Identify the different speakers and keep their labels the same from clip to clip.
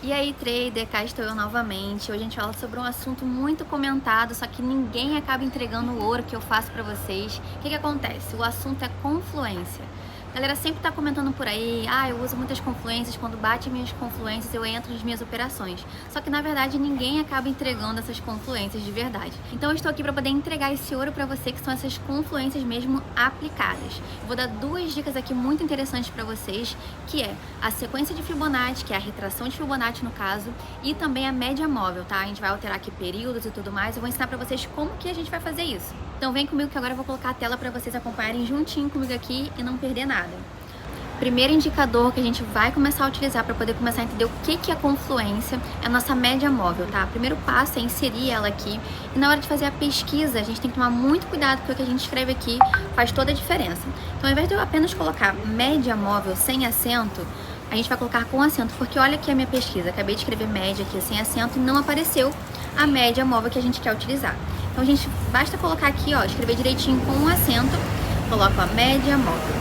Speaker 1: E aí, trader, cá estou eu novamente. Hoje a gente fala sobre um assunto muito comentado, só que ninguém acaba entregando o ouro que eu faço pra vocês. O que acontece? O assunto é confluência. A galera sempre tá comentando por aí, eu uso muitas confluências, quando bate minhas confluências eu entro nas minhas operações. Só que na verdade ninguém acaba entregando essas confluências de verdade. Então eu estou aqui para poder entregar esse ouro para você, que são essas confluências mesmo aplicadas. Eu vou dar duas dicas aqui muito interessantes para vocês, que é a sequência de Fibonacci, que é a retração de Fibonacci no caso, e também a média móvel, tá? A gente vai alterar aqui períodos e tudo mais. Eu vou ensinar para vocês como que a gente vai fazer isso. Então vem comigo que agora eu vou colocar a tela para vocês acompanharem juntinho comigo aqui e não perder nada. Primeiro indicador que a gente vai começar a utilizar para poder começar a entender o que é confluência é a nossa média móvel, tá? O primeiro passo é inserir ela aqui e na hora de fazer a pesquisa a gente tem que tomar muito cuidado porque o que a gente escreve aqui faz toda a diferença. Então ao invés de eu apenas colocar média móvel sem acento, a gente vai colocar com acento, porque olha aqui a minha pesquisa, acabei de escrever média aqui sem acento e não apareceu a média móvel que a gente quer utilizar. Então, a gente basta colocar aqui, ó, escrever direitinho com um acento, coloco a média móvel.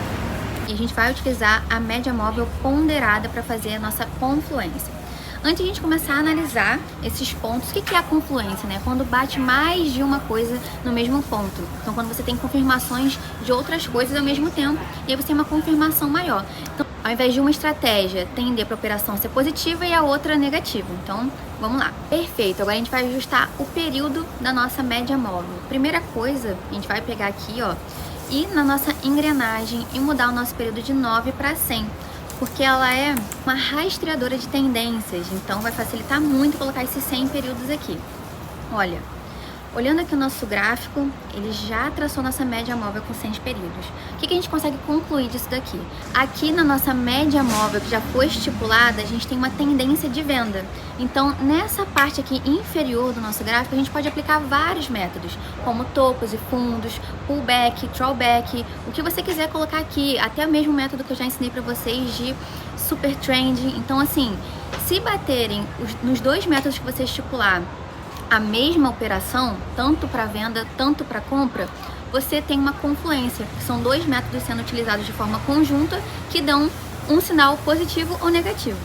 Speaker 1: E a gente vai utilizar a média móvel ponderada para fazer a nossa confluência. Antes de a gente começar a analisar esses pontos, o que é a confluência, né? Quando bate mais de uma coisa no mesmo ponto. Então, quando você tem confirmações de outras coisas ao mesmo tempo, e aí você tem uma confirmação maior. Então, ao invés de uma estratégia tender para a operação ser positiva e a outra negativa. Então, vamos lá. Perfeito. Agora a gente vai ajustar o período da nossa média móvel. Primeira coisa, a gente vai pegar aqui, ó, e na nossa engrenagem e mudar o nosso período de 9 para 100. Porque ela é uma rastreadora de tendências, então vai facilitar muito colocar esses 100 períodos aqui. Olha, olhando aqui o nosso gráfico, ele já traçou nossa média móvel com 100 períodos. O que a gente consegue concluir disso daqui? Aqui na nossa média móvel, que já foi estipulada, a gente tem uma tendência de venda. Então, nessa parte aqui inferior do nosso gráfico, a gente pode aplicar vários métodos, como topos e fundos, pullback, drawback, o que você quiser colocar aqui, até o mesmo método que eu já ensinei para vocês de super trend. Então, assim, se baterem nos dois métodos que você estipular, a mesma operação, tanto para venda, tanto para compra, você tem uma confluência, que são dois métodos sendo utilizados de forma conjunta que dão um sinal positivo ou negativo.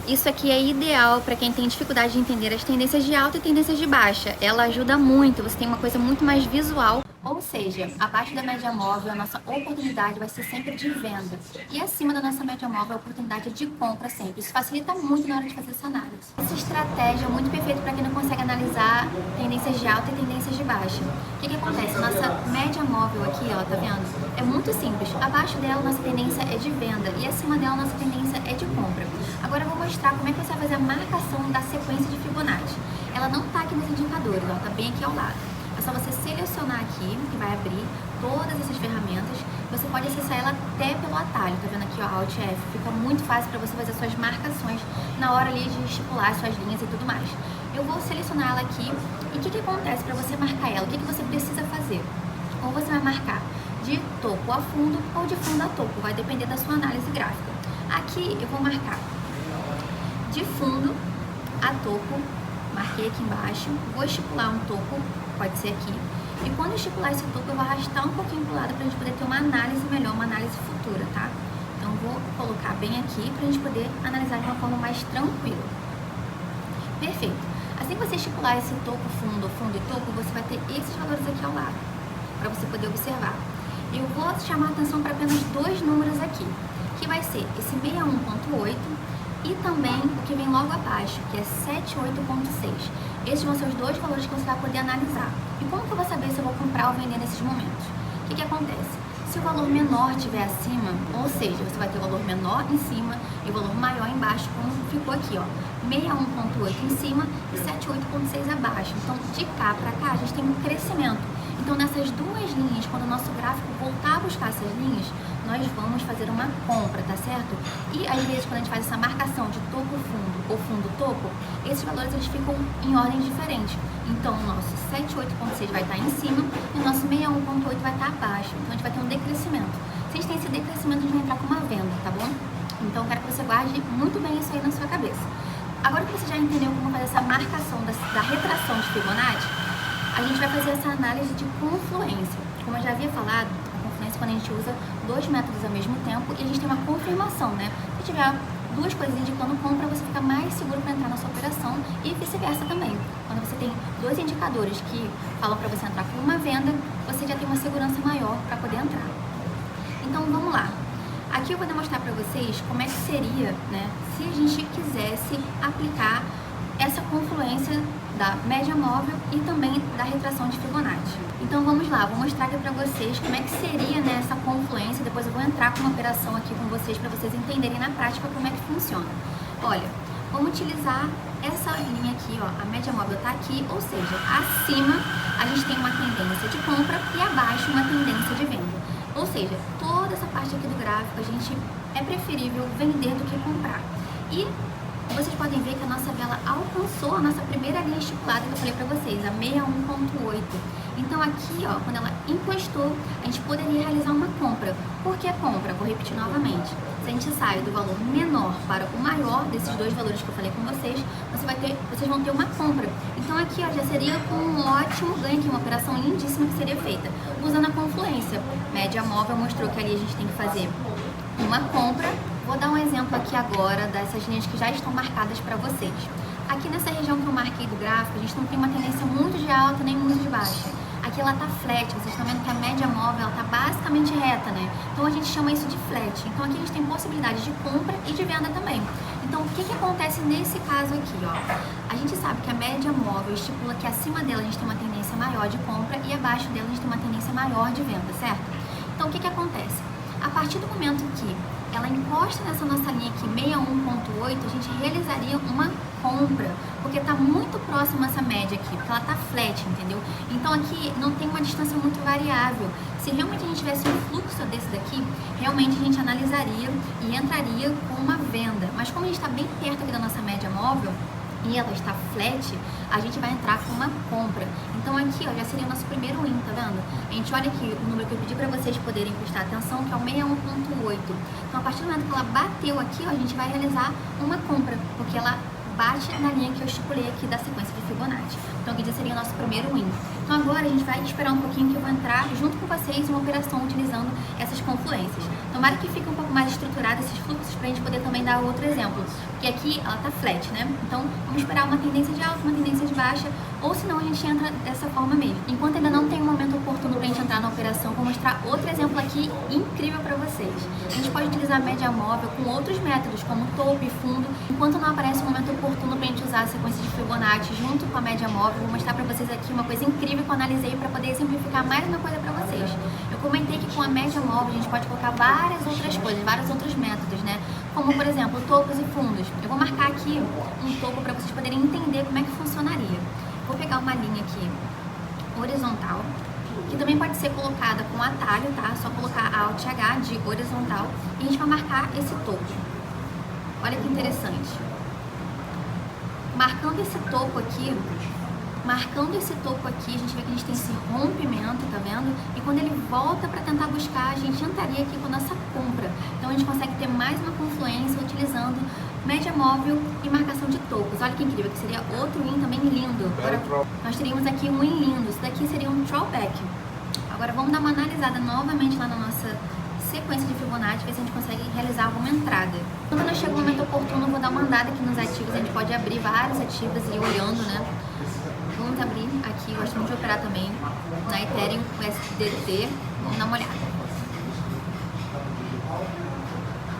Speaker 1: Isso aqui é ideal para quem tem dificuldade de entender as tendências de alta e tendências de baixa. Ela ajuda muito, você tem uma coisa muito mais visual. Ou seja, abaixo da média móvel, a nossa oportunidade vai ser sempre de venda. E acima da nossa média móvel, a oportunidade é de compra sempre. Isso facilita muito na hora de fazer essa análise. Essa estratégia é muito perfeita para quem não consegue analisar tendências de alta e tendências de baixa. O que acontece? Nossa média móvel aqui, ó, tá vendo? É muito simples. Abaixo dela, nossa tendência é de venda. E acima dela, nossa tendência é de compra. Agora eu vou mostrar como é que você vai fazer a marcação da sequência de Fibonacci. Ela não tá aqui nos indicadores, ó, tá bem aqui ao lado. É só você selecionar aqui, que vai abrir todas essas ferramentas. Você pode acessar ela até pelo atalho, tá vendo aqui, ó, Alt F. Fica muito fácil para você fazer suas marcações na hora ali de estipular suas linhas e tudo mais. Eu vou selecionar ela aqui. E o que acontece para você marcar ela? O que você precisa fazer? Ou você vai marcar de topo a fundo ou de fundo a topo, vai depender da sua análise gráfica. Aqui eu vou marcar de fundo a topo, marquei aqui embaixo, vou estipular um topo, pode ser aqui, e quando eu estipular esse topo eu vou arrastar um pouquinho pro lado pra gente poder ter uma análise melhor, uma análise futura, tá? Então vou colocar bem aqui pra gente poder analisar de uma forma mais tranquila. Perfeito. Assim que você estipular esse topo, fundo e topo, você vai ter esses valores aqui ao lado, para você poder observar. Eu vou chamar a atenção para apenas dois números aqui, que vai ser esse 61.8 e também o que vem logo abaixo, que é 78.6. Esses vão ser os dois valores que você vai poder analisar. E como que eu vou saber se eu vou comprar ou vender nesses momentos? O que acontece? Se o valor menor estiver acima, ou seja, você vai ter o valor menor em cima e o valor maior embaixo, como ficou aqui, ó, 61.8 em cima e 78.6 abaixo. Então, de cá para cá, a gente tem um crescimento. Então, nessas duas linhas, quando o nosso gráfico voltar a buscar essas linhas, nós vamos fazer uma compra, tá certo? E, às vezes, quando a gente faz essa marcação de topo-fundo ou fundo-topo, esses valores eles ficam em ordem diferente. Então, o nosso 78.6 vai estar em cima e o nosso 61.8 vai estar abaixo. Então, a gente vai ter um decrescimento. Se a gente tem esse decrescimento, a gente vai entrar com uma venda, tá bom? Então, eu quero que você guarde muito bem isso aí na sua cabeça. Agora que você já entendeu como fazer essa marcação da retração de Fibonacci, a gente vai fazer essa análise de confluência. Como eu já havia falado, a confluência é quando a gente usa dois métodos ao mesmo tempo e a gente tem uma confirmação, né? Se tiver duas coisas indicando compra, você fica mais seguro para entrar na sua operação e vice-versa também. Quando você tem dois indicadores que falam para você entrar com uma venda, você já tem uma segurança maior para poder entrar. Então vamos lá. Aqui eu vou demonstrar para vocês como é que seria, né, se a gente quisesse aplicar essa confluência da média móvel e também da retração de Fibonacci. Então vamos lá, vou mostrar aqui para vocês como é que seria, né, essa confluência. Depois eu vou entrar com uma operação aqui com vocês para vocês entenderem na prática como é que funciona. Olha, vamos utilizar essa linha aqui, ó, a média móvel está aqui, ou seja, acima a gente tem uma tendência de compra e abaixo uma tendência de venda. Ou seja, toda essa parte aqui do gráfico a gente é preferível vender do que comprar. E vocês podem ver que a nossa vela alcançou a nossa primeira linha estipulada que eu falei pra vocês, a 61.8. Então aqui, ó, quando ela encostou, a gente poderia realizar uma compra. Por que compra? Vou repetir novamente. Se a gente sai do valor menor para o maior desses dois valores que eu falei com vocês, vocês vão ter uma compra. Então aqui, ó, já seria um ótimo ganho aqui, uma operação lindíssima que seria feita usando a confluência. Média móvel mostrou que ali a gente tem que fazer uma compra. Vou dar um exemplo aqui agora dessas linhas que já estão marcadas para vocês. Aqui nessa região que eu marquei do gráfico, a gente não tem uma tendência muito de alta nem muito de baixa. Aqui ela tá flat, vocês estão vendo que a média móvel ela tá basicamente reta, né? Então a gente chama isso de flat. Então aqui a gente tem possibilidade de compra e de venda também. Então o que acontece nesse caso aqui, ó? A gente sabe que a média móvel estipula que acima dela a gente tem uma tendência maior de compra e abaixo dela a gente tem uma tendência maior de venda, certo? Então o que acontece? A partir do momento que ela encosta nessa nossa linha aqui, 61.8, a gente realizaria uma compra, porque está muito próxima essa média aqui, porque ela está flat, entendeu? Então aqui não tem uma distância muito variável. Se realmente a gente tivesse um fluxo desse daqui, realmente a gente analisaria e entraria com uma venda. Mas como a gente está bem perto aqui da nossa média móvel, e ela está flat, a gente vai entrar com uma compra. Então aqui, ó, já seria o nosso primeiro win, tá vendo? A gente olha aqui o número que eu pedi para vocês poderem prestar atenção, que é o 61.8. Então a partir do momento que ela bateu aqui, ó, a gente vai realizar uma compra, porque ela bate na linha que eu estipulei aqui da sequência de Fibonacci. Então aqui já seria o nosso primeiro win. Então agora a gente vai esperar um pouquinho que eu vou entrar junto com vocês em uma operação utilizando essas confluências. Tomara que fique um pouco mais estruturado esses fluxos pra gente poder também dar outro exemplo. Porque aqui ela tá flat, né? Então vamos esperar uma tendência de alta, uma tendência de baixa, ou senão a gente entra dessa forma mesmo. Enquanto ainda não tem um momento oportuno pra gente entrar na operação, vou mostrar outro exemplo aqui incrível pra vocês. A gente pode utilizar a média móvel com outros métodos, como topo e fundo. Enquanto não aparece um momento oportuno pra gente usar a sequência de Fibonacci junto com a média móvel, vou mostrar pra vocês aqui uma coisa incrível que eu analisei pra poder exemplificar mais uma coisa pra vocês. Eu comentei que com a média móvel a gente pode colocar várias outras coisas, vários outros métodos, né? Como, por exemplo, topos e fundos. Eu vou marcar aqui um topo para vocês poderem entender como é que funcionaria. Vou pegar uma linha aqui horizontal, que também pode ser colocada com atalho, tá? Só colocar Alt H de horizontal e a gente vai marcar esse topo. Olha que interessante. Marcando esse topo aqui, a gente vê que a gente tem esse rompimento, tá vendo? E quando ele volta para tentar buscar, a gente entraria aqui com a nossa compra. Então a gente consegue ter mais uma confluência utilizando média móvel e marcação de topos. Olha que incrível, que seria outro win também lindo. Agora nós teríamos aqui um win lindo. Isso daqui seria um throwback. Agora vamos dar uma analisada novamente lá na nossa sequência de Fibonacci, ver se a gente consegue realizar alguma entrada. Quando não chega o momento oportuno, eu vou dar uma andada aqui nos ativos. A gente pode abrir vários ativos e ir olhando, né? Vamos abrir aqui, eu gosto muito de operar também na Ethereum USDT. Vamos dar uma olhada.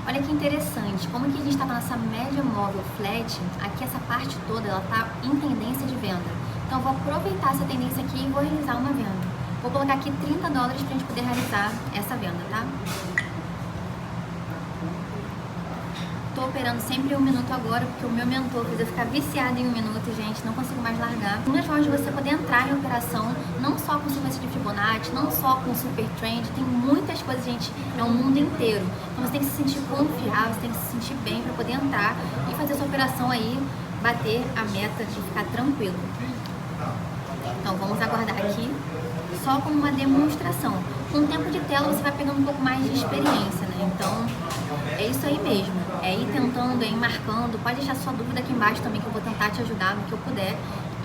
Speaker 1: Olha que interessante, como que a gente está com a nossa média móvel flat, aqui essa parte toda ela está em tendência de venda. Então eu vou aproveitar essa tendência aqui e vou realizar uma venda. Vou colocar aqui $30 para a gente poder realizar essa venda, tá? Tô operando sempre 1 minuto agora, porque o meu mentor fez eu ficar viciada em 1 minuto, gente, não consigo mais largar. Uma das formas de você poder entrar em operação, não só com sequência de Fibonacci, não só com Super Trend, tem muitas coisas, gente, é o mundo inteiro. Então você tem que se sentir confiável, você tem que se sentir bem para poder entrar e fazer essa operação aí, bater a meta de ficar tranquilo. Então vamos aguardar aqui, só como uma demonstração. Com o tempo de tela você vai pegando um pouco mais de experiência, né? Então é isso aí mesmo, é ir tentando, é ir marcando. Pode deixar sua dúvida aqui embaixo também, que eu vou tentar te ajudar no que eu puder.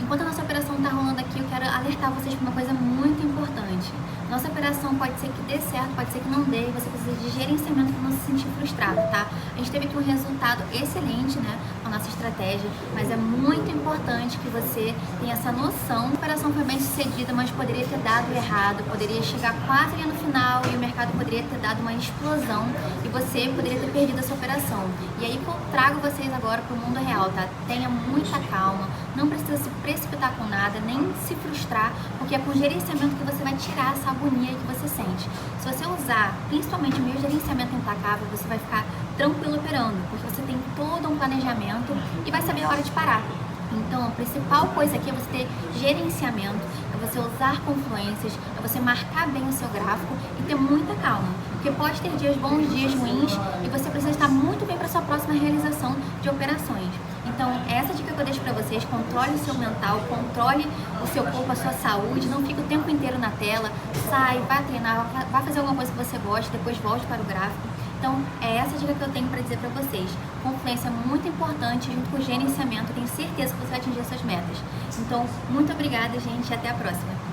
Speaker 1: Enquanto a nossa operação está rolando aqui, eu quero alertar vocês para uma coisa muito importante. Nossa operação pode ser que dê certo, pode ser que não dê, e você precisa de gerenciamento para não se sentir frustrado, tá? A gente teve aqui um resultado excelente, né, com a nossa estratégia, mas é muito importante que você tenha essa noção. A operação foi bem sucedida, mas poderia ter dado errado, poderia chegar quase ali no final e o mercado poderia ter dado uma explosão e você poderia ter perdido essa operação. E aí que eu trago vocês agora para o mundo real, tá? Tenha muita calma, não precisa se precipitar com nada, nem se frustrar, porque é com gerenciamento que você vai tirar essa agonia que você sente. Se você usar principalmente o meu gerenciamento implacável, você vai ficar tranquilo operando, porque você tem todo um planejamento e vai saber a hora de parar. Então, a principal coisa aqui é você ter gerenciamento, é você usar confluências, é você marcar bem o seu gráfico e ter muita calma. Porque pode ter dias bons, dias ruins e você precisa estar muito bem para sua próxima realização de operações. Então, essa dica que eu deixo para vocês: controle o seu mental, controle o seu corpo, a sua saúde, não fique o tempo inteiro na tela, sai, vai treinar, vai fazer alguma coisa que você gosta, depois volte para o gráfico. Então, é essa dica que eu tenho para dizer para vocês. Confluência é muito importante, junto com o gerenciamento, eu tenho certeza que você vai atingir essas metas. Então, muito obrigada, gente, e até a próxima.